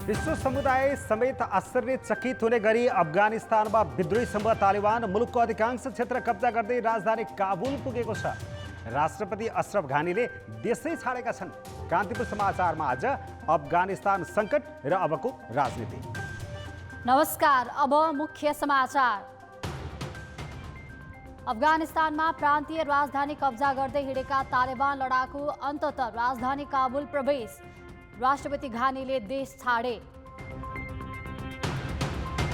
विश्व समुदाय समेत आश्चर्यचकित हुने गरी अफगानिस्तानमा विद्रोही समूह तालिबान मुलुकको अधिकांश क्षेत्र कब्जा गर्दै राजधानी काबुल पुगेको छ। राष्ट्रपति अशरफ घानीले देशै छाडेका छन्। कान्तिपुर समाचारमा आज अफगानिस्तान सङ्कट र अबको राजनीति। नमस्कार, अब मुख्य समाचार। अफगानिस्तानमा प्रान्तीय राजधानी कब्जा गर्दै हिँडेका तालिबान लडाकु अन्ततः राजधानी काबुल प्रवेश। राष्ट्रपति घानीले देश छाडे।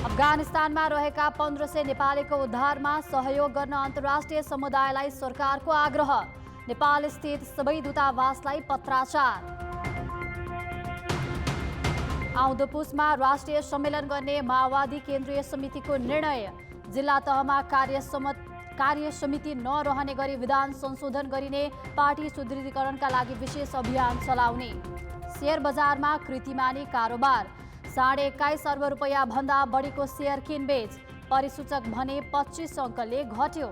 अफगानिस्तानमा रहेका 1500 नेपालीको उद्धारमा सहयोग गर्न अन्तर्राष्ट्रिय समुदायलाई सरकारको आग्रह। नेपाल स्थित सबै दूतावासलाई पत्राचार। आउँदो पुसमा राष्ट्रिय सम्मेलन गर्ने माओवादी केन्द्रीय समितिको निर्णय। जिल्ला तहमा कार्य समिति नरहने गरी विधान संशोधन गरिने। पार्टी सुदृढीकरणका लागि विशेष अभियान चलाउने। शेयर बजारमा कृतिमानी कारोबार। 21.5 अर्ब रुपैयाँ भन्दा बढीको शेयर किनबेच। परिसूचक भने 25 अङ्कले घट्यो।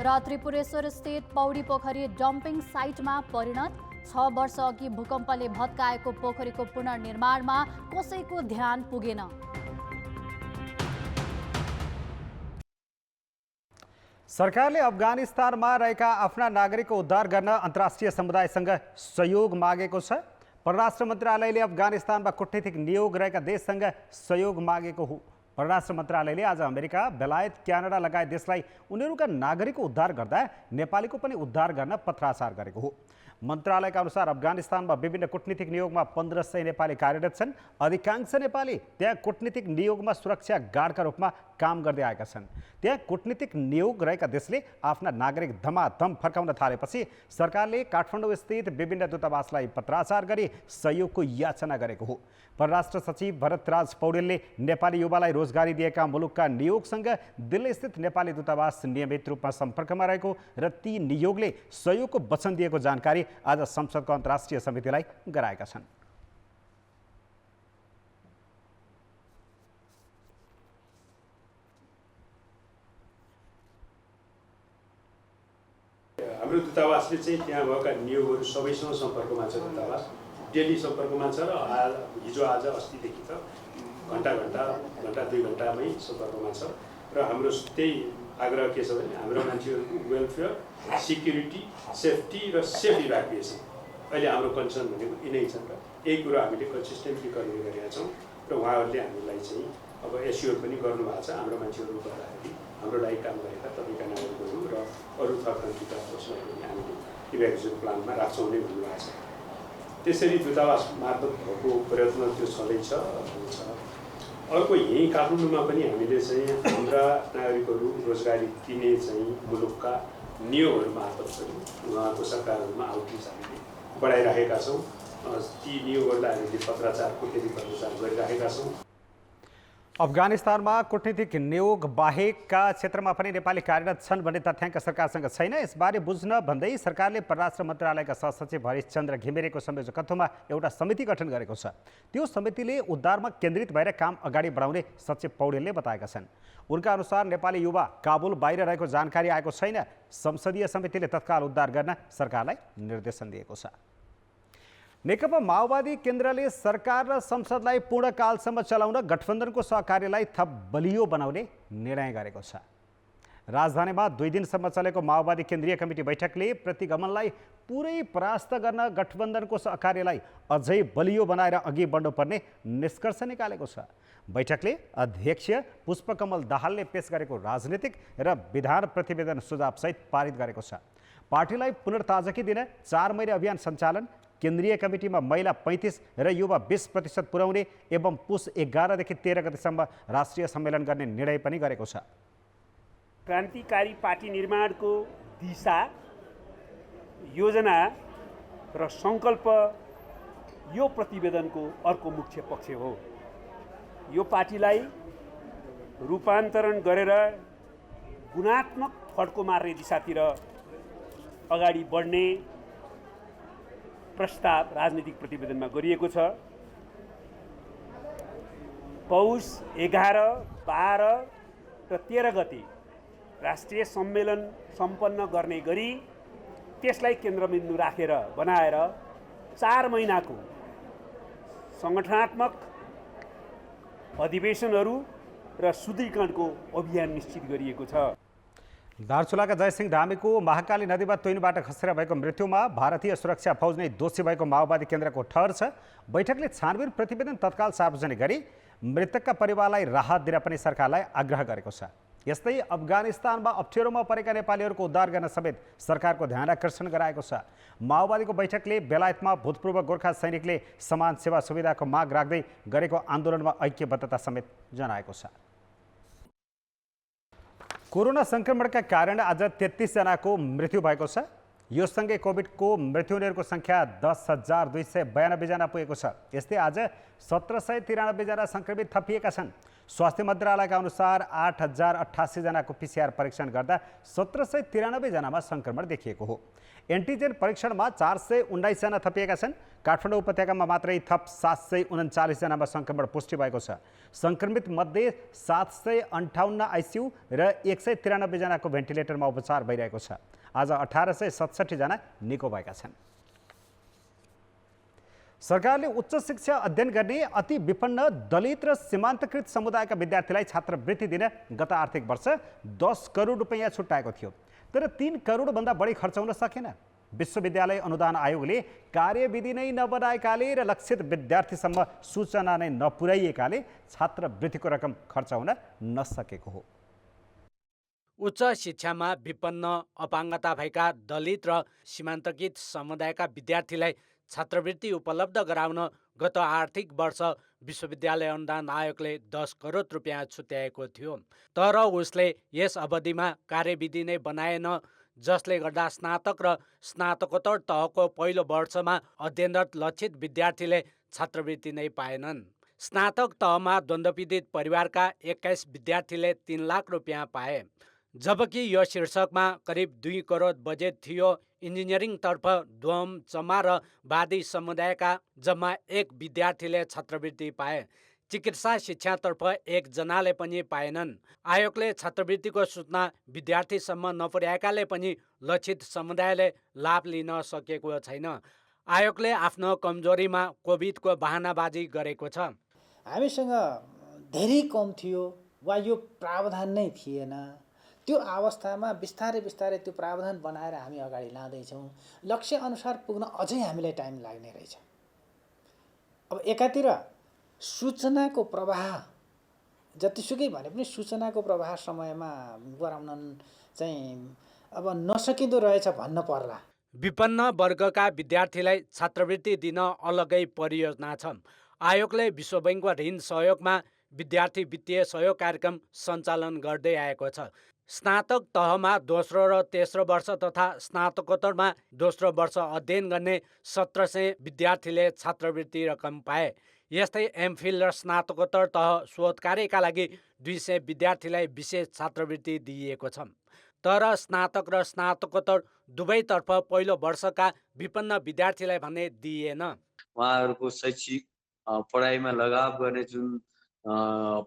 र त्रिपुरेश्वर स्थित पौडी पोखरी डम्पिङ साइटमा परिणत। 6 वर्ष अघि भूकम्पले भत्काएको पोखरीको पुनर्निर्माणमा कसैको ध्यान पुगेन। सरकारले अफगानिस्तानमा रहेका आफ्ना नागरिकको उद्धार गर्न अन्तर्राष्ट्रिय समुदायसँग सहयोग मागेको छ। परराष्ट्र मन्त्रालयले अफगानिस्तानमा कूटनीतिक नियोग रहेका देशसँग सहयोग मागेको हो। परराष्ट्र मन्त्रालयले आज अमेरिका, बेलायत, क्यानाडा लगायत देशलाई उनीहरूका नागरिकको उद्धार गर्दा नेपालीको पनि उद्धार गर्न पत्राचार गरेको हो। मन्त्रालयका अनुसार अफगानिस्तानमा विभिन्न कूटनीतिक नियोगमा 1500 नेपाली कार्यरत छन्। अधिकांश नेपाली त्यहाँ कूटनीतिक नियोगमा सुरक्षा गार्डका रूपमा काम गर्दै आएका छन्। त्यहाँ कूटनीतिक नियोग रहेका देशले आफ्ना नागरिक धमाधम फर्काउन थालेपछि सरकारले काठमाडौँ स्थित विभिन्न दूतावासलाई पत्राचार गरी सहयोगको याचना गरेको हो। परराष्ट्र सचिव भरतराज पौडेलले नेपाली युवालाई रोजगारी दिएका मुलुकका नियोगसँग दिल्ली स्थित नेपाली दूतावास नियमित रूपमा सम्पर्कमा रहेको र ती नियोगले सहयोगको वचन दिएको जानकारी आज संसदको अन्तर्राष्ट्रिय समितिलाई गराएका छन्। हाम्रो दूतावासले चाहिँ त्यहाँ भएका नियोगहरू सबैसँग सम्पर्कमा छ। दूतावास डेली सम्पर्कमा छ र हिजो आज अस्तिदेखि त घन्टा 2 घन्टामै सम्पर्कमा छ। र हाम्रो त्यही आग्रह के छ भने हाम्रो मान्छेहरूको वेलफेयर, सिक्युरिटी, सेफ्टी र सेफ इभ्याकुएसन अहिले हाम्रो कन्सर्न भनेको यिनै छन्। र यही कुरो हामीले कन्सिस्टेन्टली गर्ने गरेका छौँ र उहाँहरूले हामीलाई चाहिँ अब एस्योर पनि गर्नुभएको छ। हाम्रो मान्छेहरू गर्दाखेरि हाम्रो लागि काम गरेका तपाईँका नागरिकहरू र अरू थर्ड कन्ट्रीका फोर्सलाई पनि हामीले इभ्याकुएसन प्लानमा राख्छौँ नै भन्नुभएको छ। त्यसरी दूतावास मार्फत भएको प्रयत्न त्यो छँदैछ। अर्को यहीँ काठमाडौँमा पनि हामीले चाहिँ हाम्रा नागरिकहरू रोजगारी दिने चाहिँ मुलुकका नियोगहरू मार्फत पनि उहाँको सरकारहरूमा आउटरिच हामीले बढाइराखेका छौँ। ती नियोगहरूलाई हामीले कूटनीतिक पत्राचार गरिराखेका छौँ। अफगानिस्तानमा कूटनीतिक नियोग बाहेकका क्षेत्रमा पनि नेपाली कार्यरत छन् भन्ने तथ्याङ्क सरकारसँग छैन। यसबारे बुझ्न भन्दै सरकारले परराष्ट्र मन्त्रालयका सहसचिव हरिशचन्द्र घिमिरेको संयोजकत्वमा एउटा समिति गठन गरेको छ। त्यो समितिले उद्धारमा केन्द्रित भएर काम अगाडि बढाउने सचिव पौडेलले बताएका छन्। उनका अनुसार नेपाली युवा काबुल बाहिर रहेको जानकारी आएको छैन। संसदीय समितिले तत्काल उद्धार गर्न सरकारलाई निर्देशन दिएको छ। नेकपा माओवादी केन्द्रले सरकार र संसदलाई पूर्णकालसम्म चलाउन गठबन्धनको सहकार्यलाई थप बलियो बनाउने निर्णय गरेको छ। राजधानीमा 2 दिनसम्म चलेको माओवादी केन्द्रीय कमिटी बैठकले प्रतिगमनलाई पुरै परास्त गर्न गठबन्धनको सहकार्यलाई अझै बलियो बनाएर अघि बढ्नुपर्ने निष्कर्ष निकालेको छ। बैठकले अध्यक्ष पुष्पकमल दाहालले पेश गरेको राजनीतिक र विधान प्रतिवेदन सुझावसहित पारित गरेको छ। पार्टीलाई पुनर्ताजगी दिन 4 महिने अभियान सञ्चालन, केन्द्रीय कमिटीमा महिला 35 र युवा 20% पुर्याउने एवं पुस 11 देखि 13 गतिसम्म राष्ट्रिय सम्मेलन गर्ने निर्णय पनि गरेको छ। क्रान्तिकारी पार्टी निर्माणको दिशा, योजना र सङ्कल्प यो प्रतिवेदनको अर्को मुख्य पक्ष हो। यो पार्टीलाई रूपान्तरण गरेर गुणात्मक फड्को मार्ने दिशातिर अगाडि बढ्ने प्रस्ताव राजनीतिक प्रतिवेदनमा गरिएको छ। पौष 11, 12 र 13 गते राष्ट्रिय सम्मेलन सम्पन्न गर्ने गरी त्यसलाई केन्द्रबिन्दु राखेर बनाएर 4 महिनाको सङ्गठनात्मक अधिवेशनहरू र सुदृढीकरणको अभियान निश्चित गरिएको छ। दार्चुलाका जयसिंह धामीको महाकाली नदीमा तुइनबाट खसेर भएको मृत्युमा भारतीय सुरक्षा फौज नै दोषी भएको माओवादी केन्द्रको ठहर छ। बैठकले छानबिन प्रतिवेदन तत्काल सार्वजनिक गरी मृतकका परिवारलाई राहत दिन पनि सरकारलाई आग्रह गरेको छ। यस्तै अफगानिस्तानमा अप्ठ्यारोमा परेका नेपालीहरूको उद्धार गर्न समेत सरकारको ध्यान आकर्षण गराएको छ। माओवादीको बैठकले बेलायतमा भूतपूर्व गोर्खा सैनिकले समान सेवा सुविधाको माग राख्दै गरेको आन्दोलनमा ऐक्यबद्धता समेत जनाएको छ। कोरोना संक्रमणका कारण आज 33 जनाको मृत्यु भएको छ। यो सँगै कोभिडको मृत्यु हुनेहरूको सङ्ख्या 10,292 जना पुगेको छ। यस्तै आज 1793 जना सङ्क्रमित थपिएका छन्। स्वास्थ्य मन्त्रालयका अनुसार 8,088 जनाको PCR परीक्षण गर्दा 1793 जनामा सङ्क्रमण देखिएको हो। एन्टिजेन परीक्षणमा 419 जना थपिएका छन्। काठमाडौँ उपत्यकामा मात्रै थप 739 जनामा सङ्क्रमण पुष्टि भएको छ। सङ्क्रमित मध्ये 758 आइसियु र 193 जनाको भेन्टिलेटरमा उपचार भइरहेको छ। आज 1867 जना निको भएका छन्। सरकारले उच्च शिक्षा अध्ययन गर्ने अति विपन्न दलित र सीमान्तकृत समुदायका विद्यार्थीलाई छात्रवृत्ति दिन गत आर्थिक वर्ष 10 करोड रुपैयाँ छुट्याएको थियो। तर 3 करोडभन्दा बढी खर्च हुन सकेन। विश्वविद्यालय अनुदान आयोगले कार्यविधि नै नबनाएकाले र लक्षित विद्यार्थीसम्म सूचना नै नपुर्याइएकाले छात्रवृत्तिको रकम खर्च हुन नसकेको हो। उच्च शिक्षामा विपन्न अपाङ्गता भएका दलित र सीमान्तकृत समुदायका विद्यार्थीलाई छात्रवृत्ति उपलब्ध गराउन गत आर्थिक वर्ष विश्वविद्यालय अनुदान आयोगले 10 करोड रुपैयाँ छुट्याएको थियो। तर उसले यस अवधिमा कार्यविधि नै बनाएन, जसले गर्दा स्नातक र स्नातकोत्तर तहको पहिलो वर्षमा अध्ययनरत लक्षित विद्यार्थीले छात्रवृत्ति नै पाएनन्। स्नातक तहमा द्वन्द्वपीडित परिवारका 21 विद्यार्थीले 3 लाख रुपैयाँ पाए, जबकि यो शीर्षकमा करिब 2 करोड बजेट थियो। इन्जिनियरिङतर्फ द्वम, चमा र वादी समुदायका जम्मा 1 विद्यार्थीले छात्रवृत्ति पाए। चिकित्सा शिक्षातर्फ 1 जनाले पनि पाएनन्। आयोगले छात्रवृत्तिको सूचना विद्यार्थीसम्म नपुर्याएकाले पनि लक्षित समुदायले लाभ लिन सकेको छैन। आयोगले आफ्नो कमजोरीमा कोभिडको बहानाबाजी गरेको छ। हामीसँग धेरै कम थियो वा यो प्रावधान नै थिएन। त्यो अवस्थामा बिस्तारै त्यो प्रावधान बनाएर हामी अगाडि लाँदैछौँ। लक्ष्य अनुसार पुग्न अझै हामीलाई टाइम लाग्ने रहेछ। अब एकातिर सूचनाको प्रवाह जतिसुकै भने पनि सूचनाको प्रवाह समयमा गराउन चाहिँ अब नसकिँदो रहेछ भन्न पर्ला। विपन्न वर्गका विद्यार्थीलाई छात्रवृत्ति दिन अलगै परियोजना छ। आयोगले विश्व बैङ्कको ऋण सहयोगमा विद्यार्थी वित्तीय सहयोग कार्यक्रम सञ्चालन गर्दै आएको छ। स्नातक तहमा दोस्रो र तेस्रो वर्ष तथा स्नातकोत्तरमा दोस्रो वर्ष अध्ययन गर्ने 1700 विद्यार्थीले छात्रवृत्ति रकम पाए। यस्तै एमफिल र स्नातकोत्तर तह शोध कार्यका लागि 200 विद्यार्थीलाई विशेष छात्रवृत्ति दिइएको छ। तर स्नातक र स्नातकोत्तर दुवैतर्फ पहिलो वर्षका विपन्न विद्यार्थीलाई भने दिइएन। उहाँहरूको शैक्षिक पढाइमा लगाव गर्ने जुन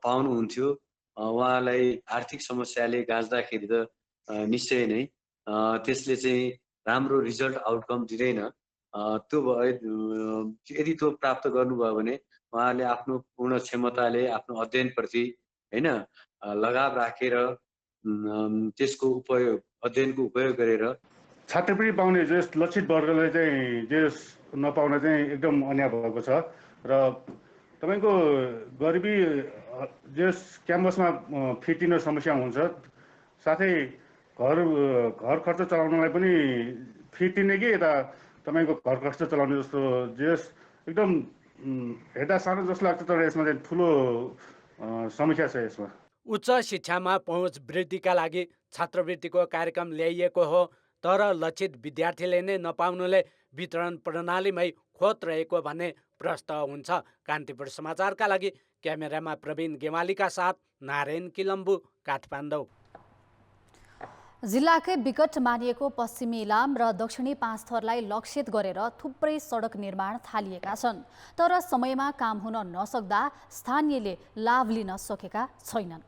पाउनुहुन्थ्यो, उहाँलाई आर्थिक समस्याले गाँच्दाखेरि त निश्चय नै त्यसले चाहिँ राम्रो रिजल्ट आउटकम दिँदैन। त्यो यदि त्यो प्राप्त गर्नुभयो भने उहाँले आफ्नो पूर्ण क्षमताले आफ्नो अध्ययनप्रति हैन लगाव राखेर त्यसको उपयोग अध्ययनको उपयोग गरेर छात्रवृत्ति पाउने जस लक्षित वर्गले चाहिँ जस नपाउन चाहिँ एकदम अन्याय भएको छ। र तपाईको गरिबी जस क्याम्पसमा फिटिन समस्या हुन्छ, साथै घर खर्च चलाउनलाई पनि फिटिने कि यता तपाईको घर खर्च चलाउने जस्तो जस एकदम हेर्दा सानो जस्तो लाग्छ, तर यसमा चाहिँ ठुलो समस्या छ। यसमा उच्च शिक्षामा पहुँच वृद्धिका लागि छात्रवृत्तिको कार्यक्रम ल्याइएको हो, तर लक्षित विद्यार्थीले नै नपाउनुले वितरण प्रणालीमै खोट रहेको भन्ने प्रश्न हुन्छ। कान्तिपुर समाचारका लागि क्यामेरामा प्रवीण गेवालीका साथ नारायण किलम्बु, काठमाडौँ। जिल्लाकै विकट मानिएको पश्चिमी इलाम र दक्षिणी पाँचथरलाई लक्षित गरेर थुप्रै सडक निर्माण थालिएका छन्, तर समयमा काम हुन नसक्दा स्थानीयले लाभ लिन सकेका छैनन्।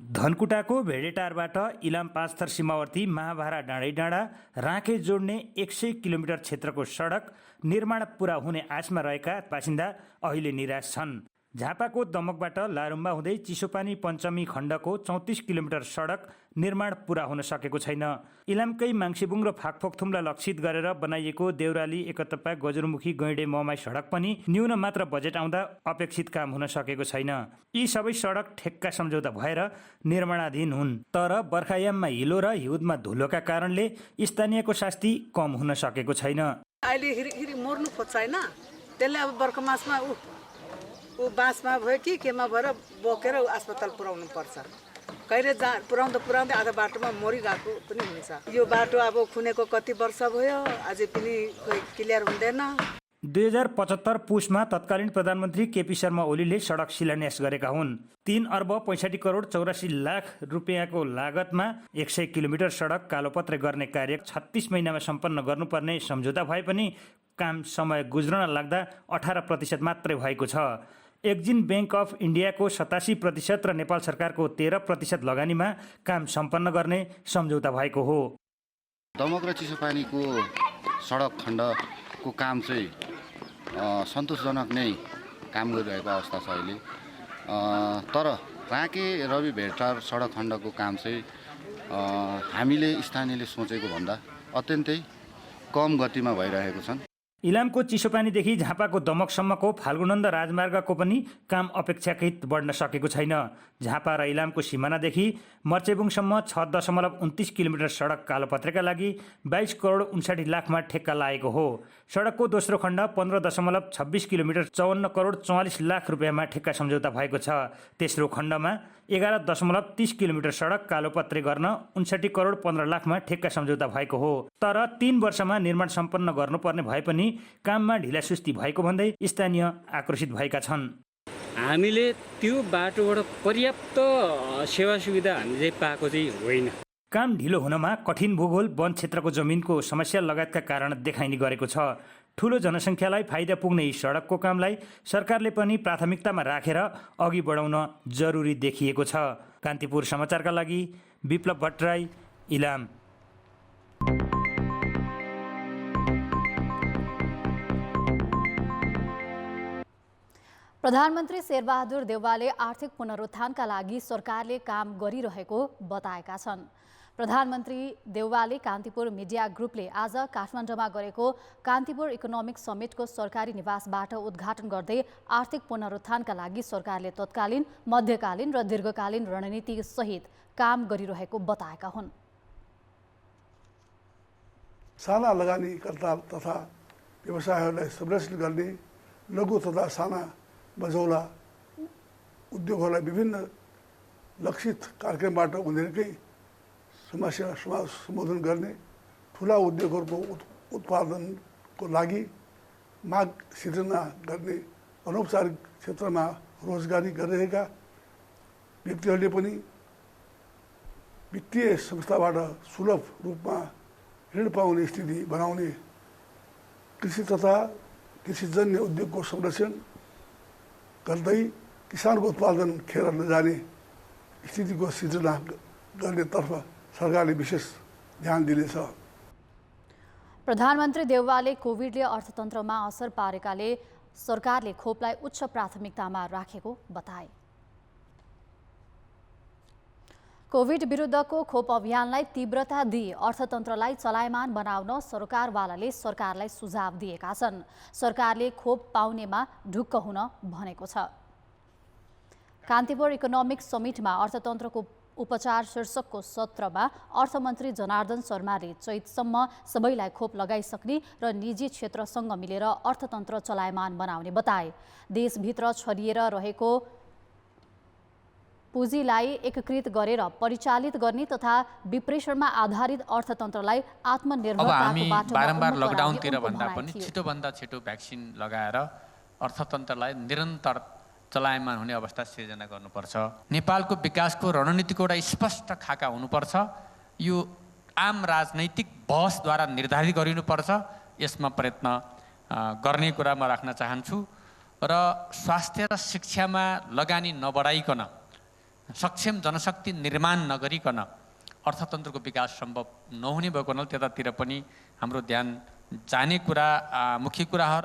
धनकुटाको भेडेटारबाट इलाम 5 थर सीमावर्ती महाभारा डाँडै डाँडा राँके जोड्ने 100 किलोमिटर क्षेत्रको सडक निर्माण पुरा हुने आशमा रहेका बासिन्दा अहिले निराश छन्। झापाको दमकबाट लारुम्बा हुँदै चिसोपानी पञ्चमी खण्डको 34 किलोमिटर सडक निर्माण पुरा हुन सकेको छैन। इलामकै माङ्सेबुङ र फाकफोकथुमलाई लक्षित गरेर बनाइएको देउराली एकतप्पा गजुरमुखी गैँडे ममाई सडक पनि न्यून मात्र बजेट आउँदा अपेक्षित काम हुन सकेको छैन। यी सबै सडक ठेक्का सम्झौता भएर निर्माणाधीन हुन्, तर बर्खायाममा हिलो र हिउँदमा धुलोका कारणले स्थानीयको शास्ति कम हुन सकेको छैन। अहिले मर्नु खोज्छ होइन, त्यसले अब बर्खा मासमा ऊ बाँसमा भयो कि केमा भएर बोकेर अस्पताल पुर्याउनु पर्छ। कहिले पुर्याउँदै आधा बाटोमा मरिरहेको पनि हुन्छ। यो बाटो अब खुनेको कति वर्ष भयो, अझै पनि क्लियर हुँदैन। 2075 पुसमा तत्कालीन प्रधानमन्त्री केपी शर्मा ओलीले सडक शिलान्यास गरेका हुन्। 3 अर्ब 65 करोड 84 लाख रुपियाँको लागतमा 100 किलोमिटर सडक कालोपत्रे गर्ने कार्य 36 महिनामा सम्पन्न गर्नुपर्ने सम्झौता भए पनि काम समय गुज्रन लाग्दा 18% मात्रै भएको छ। एक्जिम ब्याङ्क अफ इन्डियाको 87% र नेपाल सरकारको 13% लगानीमा काम सम्पन्न गर्ने सम्झौता भएको हो। दमक र चिसोपानीको सडक खण्डको काम चाहिँ सन्तोषजनक नै काम गरिरहेको अवस्था छ अहिले। तर राँके रवि भेटार सडक खण्डको काम चाहिँ हामीले स्थानीयले सोचेको भन्दा अत्यन्तै कम गतिमा भइरहेको छन्। इलामको चिसोपानीदेखि झापाको दमकसम्मको फाल्गुनन्द राजमार्गको पनि काम अपेक्षाकृत बढ्न सकेको छैन। झापा र इलामको सिमानादेखि मर्चेबुङसम्म 6.29 किलोमिटर सडक कालोपत्रेका लागि 22 करोड 59 लाखमा ठेक्का लागेको हो। सडकको दोस्रो खण्ड 15.26 किलोमिटर 54 करोड 44 लाख रुपियाँमा ठेक्का सम्झौता भएको छ। तेस्रो खण्डमा 11.30 किलोमिटर सडक कालोपत्रे गर्न 59 करोड 15 लाखमा ठेक्का सम्झौता भएको हो। तर 3 वर्षमा निर्माण सम्पन्न गर्नुपर्ने भए पनि काममा ढिलासुस्ती भएको भन्दै स्थानीय आक्रोशित भएका छन्। हामीले त्यो बाटोबाट पर्याप्त सेवा सुविधा हामीले पाएको चाहिँ होइन। काम ढिलो हुनमा कठिन भूगोल, वन क्षेत्रको जमिनको समस्या लगायतका कारण देखाइने गरेको छ। ठुलो जनसङ्ख्यालाई फाइदा पुग्ने यी सडकको कामलाई सरकारले पनि प्राथमिकतामा राखेर अघि बढाउन जरुरी देखिएको छ। कान्तिपुर समाचारका लागि विप्लव भट्टराई, इलाम। प्रधानमन्त्री शेरबहादुर देउवाले आर्थिक पुनरुत्थानका लागि सरकारले काम गरिरहेको बताएका छन्। प्रधानमन्त्री देउवाले कान्तिपुर मिडिया ग्रुपले आज काठमाडौँमा गरेको कान्तिपुर इकोनोमिक समिटको सरकारी निवासबाट उद्घाटन गर्दै आर्थिक पुनरुत्थानका लागि सरकारले तत्कालीन, मध्यकालीन र दीर्घकालीन रणनीति सहित काम गरिरहेको बताएका हुन्। साना लगानीकर्ता तथा व्यवसायहरूलाई संरक्षण गर्ने, लघु तथा साना मझौला उद्योगहरूलाई विभिन्न लक्षित कार्यक्रमबाट उनीहरूकै समस्या सम्बोधन गर्ने, ठुला उद्योगहरूको उत्पादनको लागि माग सिर्जना गर्ने, अनौपचारिक क्षेत्रमा रोजगारी गरिरहेका व्यक्तिहरूले पनि वित्तीय संस्थाबाट सुलभ रूपमा ऋण पाउने स्थिति बनाउने, कृषि तथा कृषिजन्य उद्योगको संरक्षण गर्दै किसानको उत्पादन खेर नजाने स्थितिको सिर्जना गर्नेतर्फ सरकारले विशेष ध्यान दिनेछ। प्रधानमन्त्री देउवाले कोभिडले अर्थतन्त्रमा असर पारेकाले सरकारले खोपलाई उच्च प्राथमिकतामा राखेको बताए। कोभिड विरुद्धको खोप अभियानलाई तीव्रता दिई अर्थतन्त्रलाई चलायमान बनाउन सरकारवालाले सरकारलाई सुझाव दिएका छन्। सरकारले खोप पाउनेमा ढुक्क हुन भनेको छ। कान्तिपुर इकोनोमिक समिटमा अर्थतन्त्रको उपचार शीर्षकको सत्रमा अर्थमन्त्री जनार्दन शर्माले चैतसम्म सबैलाई खोप लगाइसक्ने र निजी क्षेत्रसँग मिलेर अर्थतन्त्र चलायमान बनाउने बताए। देशभित्र छरिएर रहेको पुँजीलाई एकीकृत गरेर परिचालित गर्ने तथा विप्रेषणमा आधारित अर्थतन्त्रलाई आत्मनिर्भरताको बाटोमा बारम्बार लकडाउनतिर भन्दा पनि छिटोभन्दा छिटो भ्याक्सिन लगाएर अर्थतन्त्रलाई निरन्तर चलायमान हुने अवस्था सिर्जना गर्नुपर्छ। नेपालको विकासको रणनीतिको एउटा स्पष्ट खाका हुनुपर्छ। यो आम राजनैतिक बहसद्वारा निर्धारित गरिनुपर्छ। यसमा प्रयत्न गर्ने कुरा म राख्न चाहन्छु। र स्वास्थ्य र शिक्षामा लगानी नबढाइकन सक्षम जनशक्ति निर्माण नगरिकन अर्थतन्त्रको विकास सम्भव नहुने भएको हुनाले त्यतातिर पनि हाम्रो ध्यान जाने कुरा मुख्य कुरा हो।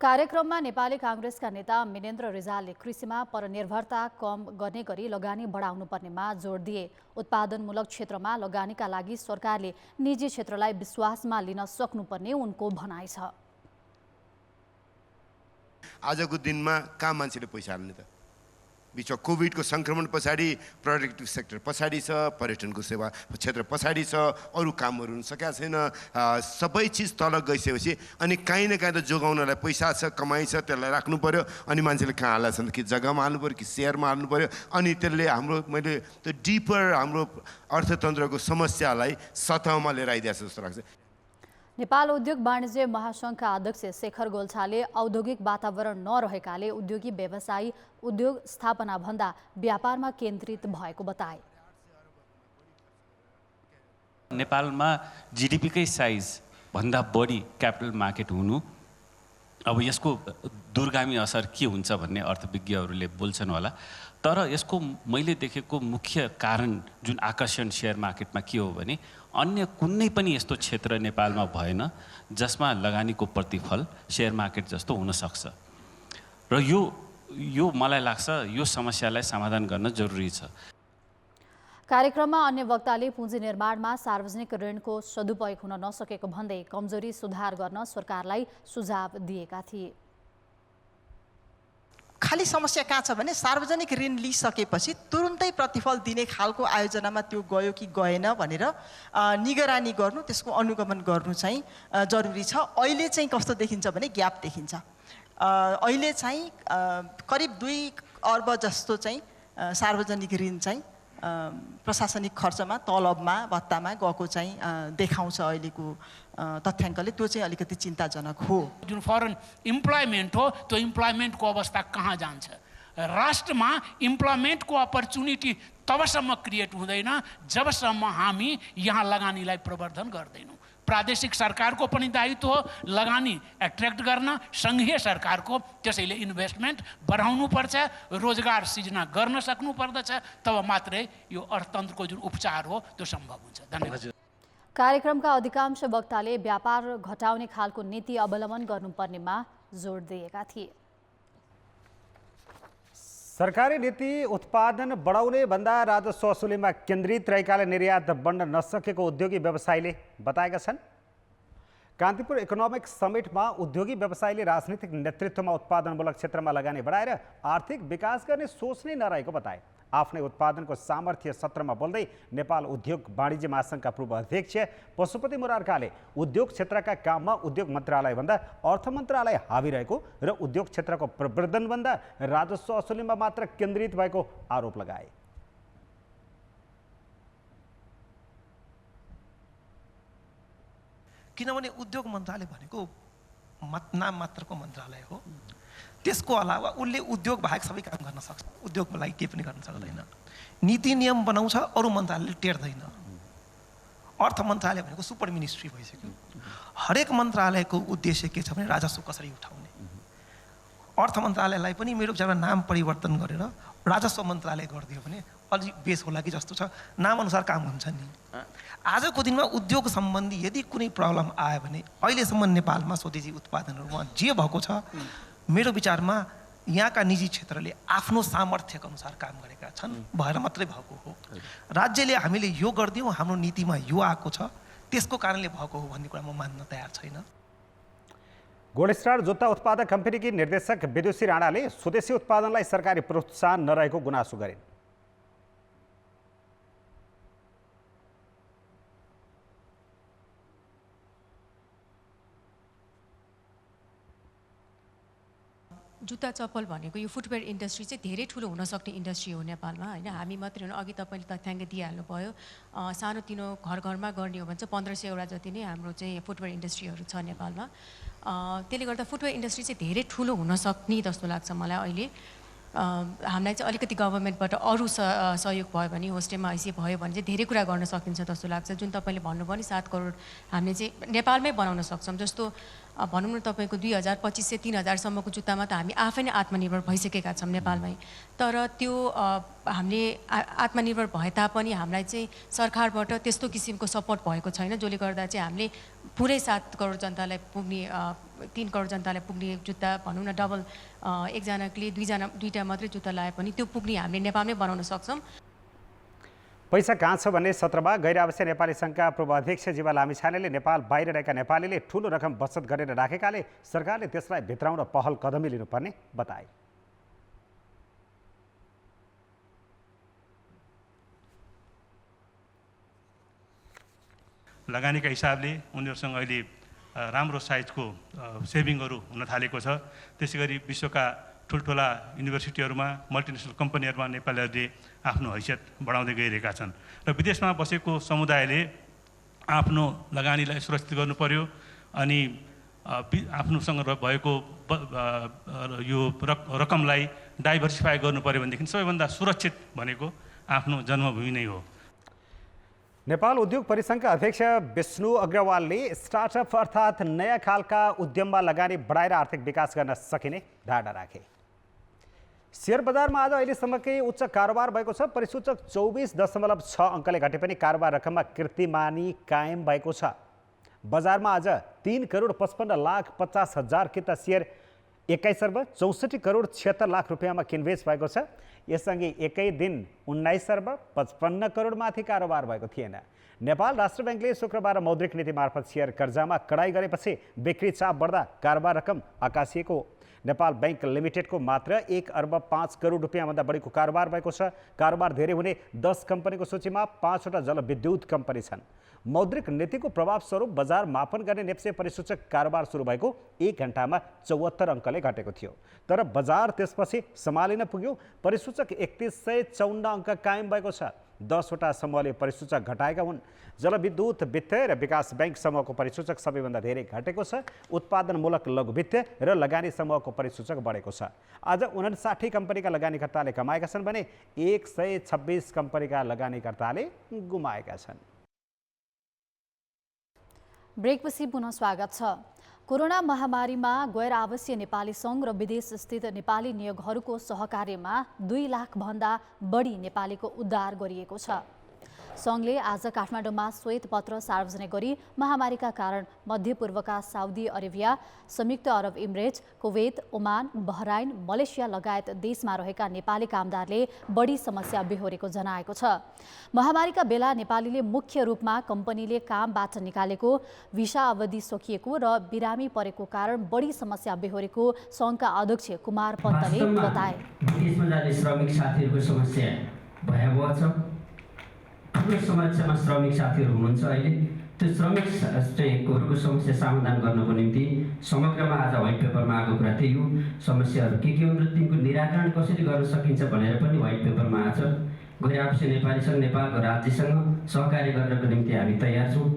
कार्यक्रममा नेपाली काङ्ग्रेसका नेता मिनेन्द्र रिजालले कृषिमा परनिर्भरता कम गर्ने गरी लगानी बढाउनु पर्नेमा जोड दिए। उत्पादनमूलक क्षेत्रमा लगानीका लागि सरकारले निजी क्षेत्रलाई विश्वासमा लिन सक्नुपर्ने उनको भनाइ छ। आजको दिनमा कहाँ मान्छेले पैसा हाल्ने त? बिचमा कोभिडको सङ्क्रमण पछाडि प्रोडक्टिभ सेक्टर पछाडि छ, पर्यटनको सेवा क्षेत्र पछाडि छ, अरू कामहरू हुन सकेका छैन। सबै चिज तल गइसकेपछि अनि काहीँ न काहीँ त जोगाउनलाई पैसा छ, कमाइ छ, त्यसलाई राख्नु पर्यो। अनि मान्छेले कहाँ हाल्ला छन् कि जग्गामा हाल्नु पर्यो कि सेयरमा हाल्नु पर्यो। अनि त्यसले हाम्रो मैले त्यो डिपर हाम्रो अर्थतन्त्रको समस्यालाई सतहमा लिएर आइदिएको जस्तो लाग्छ। नेपाल उद्योग वाणिज्य महासङ्घका अध्यक्ष शेखर गोल्छाले औद्योगिक वातावरण नरहेकाले उद्योगी व्यवसायी उद्योग स्थापना भन्दा व्यापारमा केन्द्रित भएको बताए। नेपालमा जीडीपीकै साइज भन्दा बढी क्यापिटल मार्केट हुनु, अब यसको दूरगामी असर के हुन्छ भन्ने अर्थविज्ञहरूले बोल्छन् होला। तर यसको मैले देखेको मुख्य कारण जुन आकर्षण सेयर मार्केटमा के हो भने अन्य कुनै पनि यस्तो क्षेत्र नेपालमा भएन जसमा लगानीको प्रतिफल सेयर मार्केट जस्तो हुन सक्छ। र यो मलाई लाग्छ यो समस्यालाई समाधान गर्न जरुरी छ। कार्यक्रममा अन्य वक्ताले पुँजी निर्माणमा सार्वजनिक ऋणको सदुपयोग हुन नसकेको भन्दै कमजोरी सुधार गर्न सरकारलाई सुझाव दिएका थिए। खाली समस्या कहाँ छ भने सार्वजनिक ऋण लिइसकेपछि तुरुन्तै प्रतिफल दिने खालको आयोजनामा त्यो गयो कि गएन भनेर निगरानी गर्नु, त्यसको अनुगमन गर्नु चाहिँ जरुरी छ। अहिले चाहिँ कस्तो देखिन्छ भने ग्याप देखिन्छ। अहिले चाहिँ करिब 2 अर्ब जस्तो चाहिँ सार्वजनिक ऋण चाहिँ प्रशासनिक खर्चमा, तलबमा, भत्तामा गएको चाहिँ देखाउँछ अहिलेको तथ्याङ्कले। त्यो चाहिँ अलिकति चिन्ताजनक हो। जुन फरेन इम्प्लोइमेन्ट हो त्यो इम्प्लोइमेन्टको अवस्था कहाँ जान्छ? राष्ट्रमा इम्प्लोइमेन्टको अपर्च्युनिटी तबसम्म क्रिएट हुँदैन जबसम्म हामी यहाँ लगानीलाई प्रवर्धन गर्दैनौँ। प्रादेशिक सरकारको पनि दायित्व हो लगानी एट्र्याक्ट गर्न, सङ्घीय सरकारको। त्यसैले इन्भेस्टमेन्ट बढाउनुपर्छ, रोजगार सृजना गर्न सक्नु पर्दछ, तब मात्रै यो अर्थतन्त्रको जुन उपचार हो त्यो सम्भव हुन्छ। धन्यवाद। कार्यक्रमका अधिकांश वक्ताले व्यापार घटाउने खालको नीति अवलम्बन गर्नुपर्नेमा जोड दिएका थिए। सरकारी नीति उत्पादन बढाउने भन्दा राजस्व वसुलीमा केन्द्रित रहेकाले निर्यात बढ्न नसकेको उद्योगी व्यवसायीले बताएका छन्। कान्तिपुर इकोनोमिक समिटमा उद्योगी व्यवसायीले राजनीतिक नेतृत्वमा उत्पादनमूलक क्षेत्रमा लगानी बढाएर आर्थिक विकास गर्ने सोच नै नरहेको बताए। आफ्नै उत्पादनको सामर्थ्य सत्रमा बोल्दै नेपाल उद्योग वाणिज्य महासङ्घका पूर्व अध्यक्ष पशुपति मुरारकाले उद्योग क्षेत्रका काममा उद्योग मन्त्रालयभन्दा अर्थ मन्त्रालय हावी रहेको र उद्योग क्षेत्रको प्रवर्धनभन्दा राजस्व वसुलीमा मात्र केन्द्रित भएको आरोप लगाए। किनभने उद्योग मन्त्रालय भनेको नाम मात्रको मन्त्रालय हो। त्यसको अलावा उसले उद्योग बाहेक सबै काम गर्न सक्छ, उद्योगको लागि केही पनि गर्न सक्दैन। नीति नियम बनाउँछ, अरू मन्त्रालयले टेर्दैन। अर्थ मन्त्रालय भनेको सुपर मिनिस्ट्री भइसक्यो। हरेक मन्त्रालयको उद्देश्य के छ भने राजस्व कसरी उठाउने। अर्थ मन्त्रालयलाई पनि मेरो विचारमा नाम परिवर्तन गरेर राजस्व मन्त्रालय गरिदियो भने अलिक बेस होला कि जस्तो छ। नामअनुसार काम हुन्छ नि। आजको दिनमा उद्योग सम्बन्धी यदि कुनै प्रब्लम आयो भने अहिलेसम्म नेपालमा स्वदेशी उत्पादनहरूमा जे भएको छ, मेरो विचारमा यहाँका निजी क्षेत्रले आफ्नो सामर्थ्यको अनुसार काम गरेका छन् भएर मात्रै भएको हो। राज्यले हामीले यो गरिदियौँ, हाम्रो नीतिमा यो आएको छ, त्यसको कारणले भएको हो भन्ने कुरा म मान्न तयार छैन। गोल्ड स्टार जुत्ता उत्पादक कम्पनीकी निर्देशक विदुषी राणाले स्वदेशी उत्पादनलाई सरकारी प्रोत्साहन नरहेको गुनासो गरिन्। जुत्ता चप्पल भनेको यो फुटवेयर इन्डस्ट्री चाहिँ धेरै ठुलो हुनसक्ने इन्डस्ट्री हो नेपालमा होइन। हामी मात्रै होइन, अघि तपाईँले तथ्याङ्क दिइहाल्नु भयो। सानोतिनो घर घरमा गर्ने हो भने चाहिँ 1500 जति नै हाम्रो चाहिँ फुटवेयर इन्डस्ट्रीहरू छ नेपालमा। त्यसले गर्दा फुटवेयर इन्डस्ट्री चाहिँ धेरै ठुलो हुनसक्ने जस्तो लाग्छ मलाई अहिले। हामीलाई चाहिँ अलिकति गभर्मेन्टबाट अरू सहयोग भयो भने, होस्टेलमा ऐसी भयो भने चाहिँ धेरै कुरा गर्न सकिन्छ जस्तो लाग्छ। जुन तपाईँले भन्नुभयो नि 7 करोड हामीले चाहिँ नेपालमै बनाउन सक्छौँ। जस्तो भनौँ न तपाईँको 2000-2500 3000सम्मको जुत्तामा त हामी आफै नै आत्मनिर्भर भइसकेका छौँ नेपालमै। तर त्यो हामीले आत्मनिर्भर भए तापनि हामीलाई चाहिँ सरकारबाट त्यस्तो किसिमको सपोर्ट भएको छैन, जसले गर्दा चाहिँ हामीले पुरै 7 करोड जनतालाई पुग्ने 3 करोड जनतालाई पुग्ने जुत्ता भनौँ न डबल एकजनाले दुईवटा मात्रै जुत्ता लाए पनि त्यो पुग्ने हामीले नेपालमै बनाउन सक्छौँ। पैसा कहाँ छ भन्ने सत्रमा गैर आवश्यक नेपाली सङ्घका पूर्व अध्यक्ष जीवा लामिछानेले नेपाल बाहिर रहेका नेपालीले ठूलो रकम बचत गरेर राखेकाले सरकारले त्यसलाई भित्राउन पहल कदमी लिनुपर्ने बताए। लगानीका हिसाबले उनीहरूसँग अहिले राम्रो साइजको सेभिङहरू हुन थालेको छ। त्यसै गरी विश्वका ठुल्ठुला युनिभर्सिटीहरूमा मल्टिनेसनल कम्पनीहरूमा नेपालीहरूले आफ्नो हैसियत बढाउँदै गइरहेका छन् र विदेशमा बसेको समुदायले आफ्नो लगानीलाई सुरक्षित गर्नु पर्यो अनि आफ्नोसँग भएको यो रकमलाई डाइभर्सिफाई गर्नु पर्यो भनेदेखि सबैभन्दा सुरक्षित भनेको आफ्नो जन्मभूमि नै हो। नेपाल उद्योग परिसङ्घका अध्यक्ष विष्णु अग्रवालले स्टार्टअप अर्थात् नयाँ खालका उद्यममा लगानी बढाएर आर्थिक विकास गर्न सकिने धारणा राखे। शेयर बजारमा आज अहिलेसम्मकै उच्च कारोबार भएको छ। परिसूचक 24.6 अङ्कले घटे पनि कारोबार रकममा कीर्तिमानी कायम भएको छ। बजारमा आज 3 करोड 55 लाख 50 हजार किता शेयर 21 अर्ब 64 करोड 76 लाख रुपियाँमा किनबेच भएको छ। यससँगै एकै दिन 19 अर्ब 55 करोड माथि कारोबार भएको थिएन। नेपाल राष्ट्र ब्याङ्कले शुक्रबार मौद्रिक नीति मार्फत शेयर कर्जामा कडाई गरेपछि बिक्री चाप बढ्दा कारोबार रकम आकाशिएको। नेपाल ब्याङ्क लिमिटेडको मात्र 1 अर्ब 5 करोड रुपियाँभन्दा बढीको कारोबार भएको छ। कारोबार धेरै हुने 10 कम्पनीको सूचीमा 5 वटा जलविद्युत कम्पनी छन्। मौद्रिक नीतिको प्रभाव स्वरूप बजार मापन गर्ने नेप्से परिसूचक कारोबार सुरु भएको 1 घण्टामा 74 अङ्कले घटेको थियो। तर बजार त्यसपछि सम्हालिन पुग्यो। परिसूचक 3154 अङ्क कायम भएको छ। 10 वटा समूहले परिसूचक घटाएका हुन्। जलविद्युत वित्त र विकास ब्याङ्क समूहको परिसूचक सबैभन्दा धेरै घटेको छ। उत्पादनमूलक लघु वित्त र लगानी समूहको परिसूचक बढेको छ। आज 59 कम्पनीका लगानीकर्ताले कमाएका छन् भने 126 कम्पनीका लगानीकर्ताले गुमाएका छन्। ब्रेकपछि पुनः स्वागत छ। कोरोना महामारीमा गैर आवासीय नेपाली सङ्घ र विदेश स्थित नेपाली नियोगहरूको सहकार्यमा 2 लाखभन्दा बढी नेपालीको उद्धार गरिएको छ। सङ्घले आज काठमाडौँमा श्वेत पत्र सार्वजनिक गरी महामारीका कारण मध्यपूर्वका साउदी अरेबिया, संयुक्त Arab Emirates, Kuwait, Oman, Bahrain, Malaysia लगायत देशमा रहेका नेपाली कामदारले बढी समस्या बेहोरेको जनाएको छ। महामारीका बेला नेपालीले मुख्य रूपमा कम्पनीले कामबाट निकालेको, भिसा अवधि सकिएको र बिरामी परेको कारण बढी समस्या बेहोरेको सङ्घका अध्यक्ष कुमार पन्तले बताए। विदेशमा जाने श्रमिक साथीहरूको समस्या भयावह छ। ठुलो समस्यामा श्रमिक साथीहरू हुनुहुन्छ। अहिले त्यो श्रमिक चाहिँहरूको समस्या समाधान गर्नको निम्ति समग्रमा आज व्हाइट पेपरमा आएको कुरा त्यही हो। समस्याहरू के हुन् र तिनको निराकरण कसरी गर्न सकिन्छ भनेर पनि व्हाइट पेपरमा आछ। गैर आवासीय नेपाली सङ्घ नेपालको राज्यसँग सहकार्य गर्नको निम्ति हामी तयार छौँ।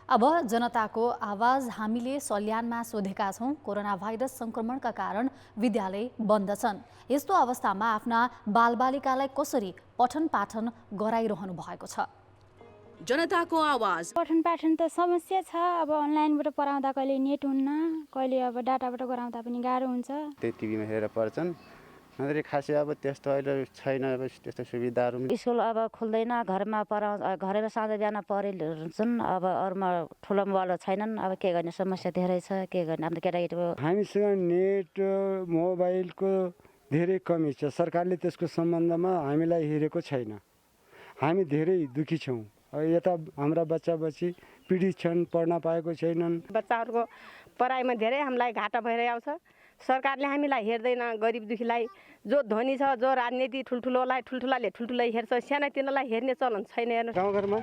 अब जनताको आवाज हामीले सल्यानमा सोधेका छौँ। कोरोना भाइरस सङ्क्रमणका कारण विद्यालय बन्द छन्। यस्तो अवस्थामा आफ्ना बालबालिकालाई कसरी पठन पाठन गराइरहनु भएको छ। जनताको आवाज। पठन पाठन त समस्या छ। अब अनलाइनबाट पढाउँदा कहिले नेट हुन्न, कहिले अब डाटाबाट गराउँदा पनि गाह्रो हुन्छ। त्यही टिभीमा हेरेर पढ्छन्। नत्र खासै अब त्यस्तो अहिले छैन। अब त्यस्तो सुविधाहरू स्कुल अब खुल्दैन, घरमा साँझ बिहान पढेछन्। अब अरूमा ठुलो मोबाइल छैनन्। अब के गर्ने समस्या धेरै छ। के गर्ने अब केटाकेटीको हामीसँग नेट मोबाइलको धेरै कमी छ। सरकारले त्यसको सम्बन्धमा हामीलाई हेरेको छैन। हामी धेरै दुखी छौँ। यता हाम्रा बच्चा बच्ची पीडित छन्, पढ्न पाएको छैनन्। बच्चाहरूको पढाइमा धेरै हामीलाई घाटा भइरहेको छ। सरकारले हामीलाई हेर्दैन। गरिब दुखीलाई जो धनी छ, जो राजनीति ठुल्ठुलाले ठुल्ठुलै हेर्छ, सानातिनालाई हेर्ने चलन छैन। हेर्नु गाउँघरमा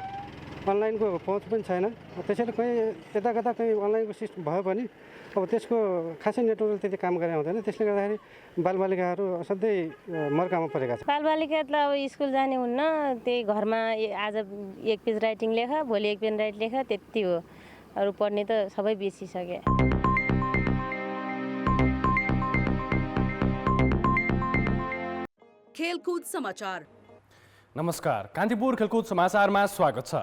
अनलाइनको पहुँच पनि छैन। त्यसैले कहीँ यता कता कहीँ अनलाइनको सिस्टम भयो भने अब त्यसको खासै नेटवर्क त्यति काम गरे हुँदैन। त्यसले गर्दाखेरि बालबालिकाहरू असाध्यै मर्कामा परेका छन्। बालबालिका त अब स्कुल जाने हुन्न। त्यही घरमा आज 1 पेज राइटिङ लेख, भोलि 1 पेज राइट लेख, त्यति हो। अरू पढ्ने त सबै बिर्सिसके। खेलकुद समाचार। नमस्कार, कान्तिपुर खेलकुद समाचारमा स्वागत छ।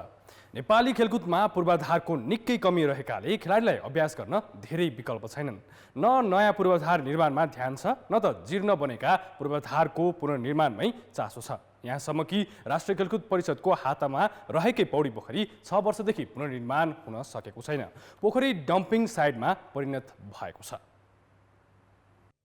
नेपाली खेलकुदमा पूर्वाधारको निकै कमी रहेकाले खेलाडीलाई अभ्यास गर्न धेरै विकल्प छैनन्। न नयाँ पूर्वाधार निर्माणमा ध्यान छ, न त जीर्ण बनेका पूर्वाधारको पुनर्निर्माणमै चासो छ। यहाँसम्म कि राष्ट्रिय खेलकुद परिषदको हातमा रहेकै पौडी पोखरी 6 वर्षदेखि पुनर्निर्माण हुन सकेको छैन। पोखरी डम्पिङ साइटमा परिणत भएको छ।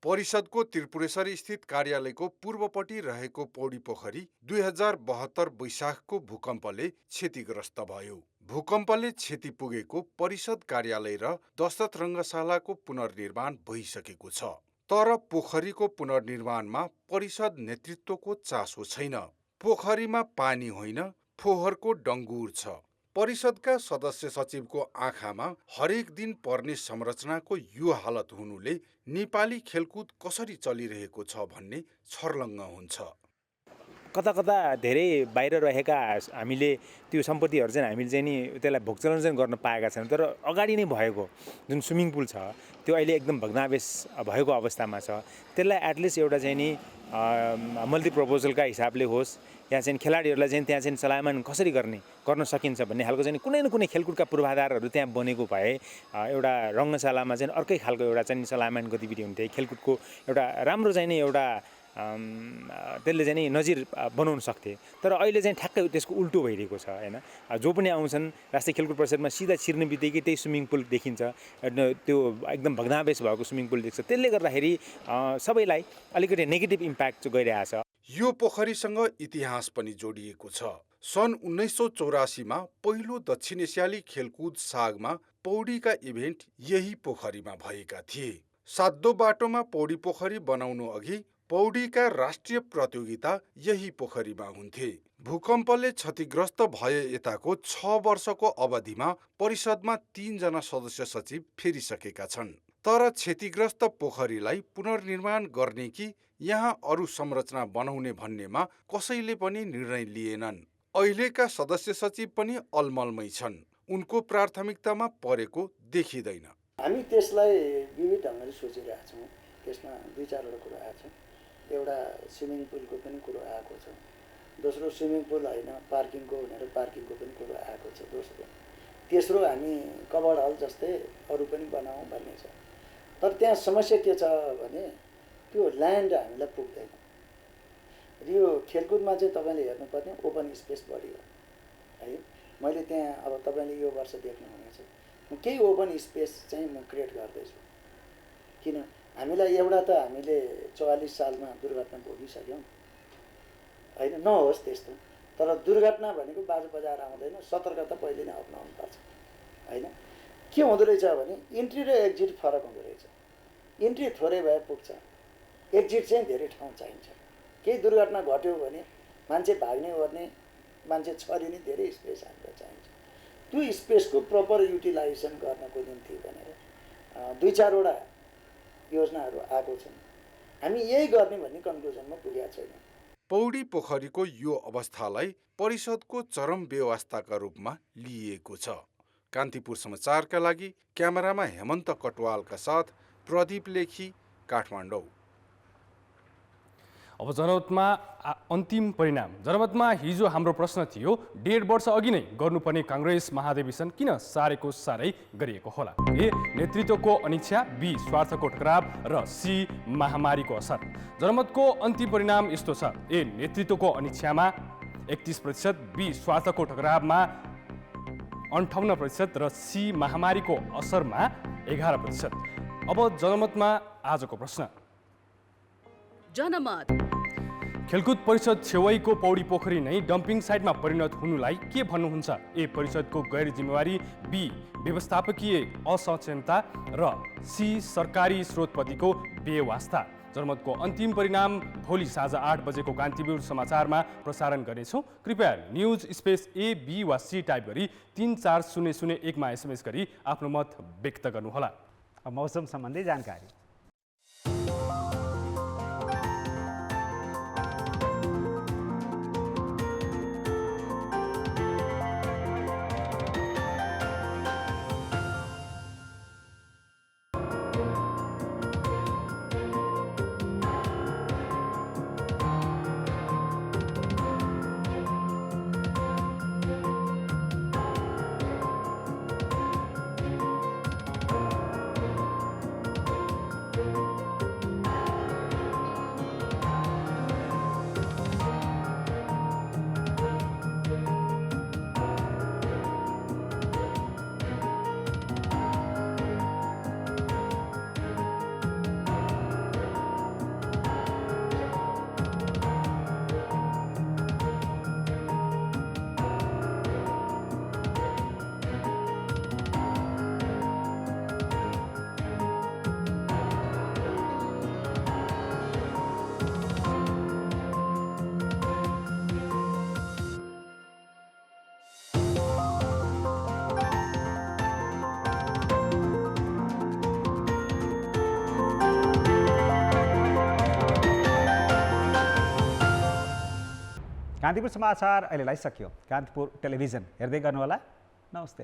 परिषदको त्रिपुरेश्वरी स्थित कार्यालयको पूर्वपट्टि रहेको पौडी पोखरी 2072 वैशाखको भूकम्पले क्षतिग्रस्त भयो। भूकम्पले क्षति पुगेको परिषद कार्यालय र दशरथ रङ्गशालाको पुनर्निर्माण भइसकेको छ। तर पोखरीको पुनर्निर्माणमा परिषद नेतृत्वको चासो छैन। पोखरीमा पानी होइन, फोहोरको डङ्गुर छ। परिषदका सदस्य सचिवको आँखामा हरेक दिन पर्ने संरचनाको यो हालत हुनुले नेपाली खेलकुद कसरी चलिरहेको छ भन्ने छर्लङ्ग हुन्छ। कता कता धेरै बाहिर रहेका हामीले त्यो सम्पत्तिहरू चाहिँ हामीले चाहिँ नि त्यसलाई भोगचलन चाहिँ गर्न पाएका छैनौँ। तर अगाडि नै भएको जुन स्विमिङ पुल छ त्यो अहिले एकदम भग्नावेश भएको अवस्थामा छ। त्यसलाई एटलिस्ट एउटा चाहिँ नि मल्टिप्रपोजलका हिसाबले होस् या चाहिँ खेलाडीहरूलाई चाहिँ त्यहाँ चाहिँ चलायमान कसरी गर्न सकिन्छ भन्ने खालको चाहिँ कुनै न कुनै खेलकुदका पूर्वाधारहरू त्यहाँ बनेको भए एउटा रङ्गशालामा चाहिँ अर्कै खालको एउटा चाहिँ चलायमान गतिविधि हुन्थे। खेलकुदको एउटा राम्रो चाहिँ नि एउटा त्यसले चाहिँ नि नजिर बनाउन सक्थे। तर अहिले चाहिँ ठ्याक्कै त्यसको उल्टो भइरहेको छ हैन। जो पनि आउँछन् राष्ट्रिय खेलकुद परिषदमा सिधा छिर्ने बित्तिकै त्यही स्विमिङ पुल देखिन्छ, त्यो एकदम भग्नावेश भएको स्विमिङ पुल देख्छ। त्यसले गर्दाखेरि सबैलाई अलिकति नेगेटिभ इम्प्याक्ट गइरहेछ। यो पोखरीसँग इतिहास पनि जोडिएको छ। सन् 1984 मा पहिलो दक्षिण एसियाली खेलकुद सागमा पौडीका इभेन्ट यही पोखरीमा भएका थिए। सातो बाटोमा पौडी पोखरी बनाउनु अघि पौडीका राष्ट्रिय प्रतियोगिता यही पोखरीमा हुन्थे। भूकम्पले क्षतिग्रस्त भए यताको 6 वर्षको अवधिमा परिषदमा 3 जना सदस्य सचिव फेरिसकेका छन्। तर क्षतिग्रस्त पोखरीलाई पुनर्निर्माण गर्ने कि यहाँ अरू संरचना बनाउने भन्नेमा कसैले पनि निर्णय लिएनन्। अहिलेका सदस्य सचिव पनि अलमलमै छन्। उनको प्राथमिकतामा परेको देखिँदैन। हामी त्यसलाई विविध ढङ्गले सोचिरहेका छौँ। त्यसमा 2-4 कुरा आएको छ। एउटा स्विमिङ पुलको पनि कुरो आएको छ। दोस्रो स्विमिङ पुल होइन पार्किङको भनेर पार्किङको पनि कुरो आएको छ। तेस्रो हामी कभर्ड हल जस्तै अरू पनि बनाऊँ भन्ने छ। तर त्यहाँ समस्या के छ भने त्यो ल्यान्ड हामीलाई पुग्दैन। यो खेलकुदमा चाहिँ तपाईँले हेर्नुपर्ने ओपन स्पेस बढी हो है। मैले त्यहाँ अब तपाईँले यो वर्ष देख्नुहुनेछ केही ओपन स्पेस चाहिँ म क्रिएट गर्दैछु। किन हामीलाई एउटा त हामीले 44 सालमा दुर्घटना भोगिसक्यौँ होइन, नहोस् त्यस्तो। तर दुर्घटना भनेको बाजु बजाएर आउँदैन, सतर्कता पहिले नै अप्नाउनु पर्छ होइन। के हुँदो रहेछ भने इन्ट्री र एक्जिट फरक हुँदो रहेछ। इन्ट्री थोरै भए पुग्छ, एक्जिट चाहिँ धेरै ठाउँ चाहिन्छ। केही दुर्घटना घट्यो भने मान्छे भाग्ने ओर्ने, मान्छे छरिने धेरै स्पेस हामीलाई चाहिन्छ। त्यो स्पेसको प्रपर युटिलाइजेसन गर्नको निम्ति भनेर 2-4 वटा योजनाहरू आएको छन्। हामी यही गर्ने भन्ने कन्क्लुजनमा पुगेका छैनौँ। पौडी पोखरीको यो अवस्थालाई परिषदको चरम व्यवस्थाका रूपमा लिइएको छ। कान्तिपुर समाचारका लागि क्यामेरामा हेमन्त कटवालका साथ प्रदीप लेखी, काठमाडौँ। अब जनमतमा अन्तिम परिणाम। जनमतमा हिजो हाम्रो प्रश्न थियो 1.5 वर्ष अघि नै गर्नुपर्ने काङ्ग्रेस महाधिवेशन किन सारेको सारै गरिएको होला? ए नेतृत्वको अनिच्छा, बी स्वार्थको टकराव र सी महामारीको असर। जनमतको अन्तिम परिणाम यस्तो छ। ए नेतृत्वको अनिच्छामा 31%, बी स्वार्थको टकरावमा 58% र सी महामारीको असरमा 11%। अब जनमतमा आजको प्रश्न। जनमत खेलकुद परिषद छेउैको पौडी पोखरी नै डम्पिङ साइटमा परिणत हुनुलाई के भन्नुहुन्छ? ए परिषदको गैर जिम्मेवारी, बी व्यवस्थापकीय असक्षमता र सी सरकारी स्रोतप्रतिको बेवास्ता। जनमतको अन्तिम परिणाम भोलि साँझ 8 बजेको कान्तिपुर समाचारमा प्रसारण गर्नेछौँ। कृपया न्युज स्पेस ए, बी वा सी टाइप गरी 34001 मा SMS गरी आफ्नो मत व्यक्त गर्नुहोला। मौसम सम्बन्धी जानकारी। कान्तिपुर समाचार अहिलेलाई सकियो। कान्तिपुर टेलिभिजन हेर्दै गर्नुहोला। नमस्ते।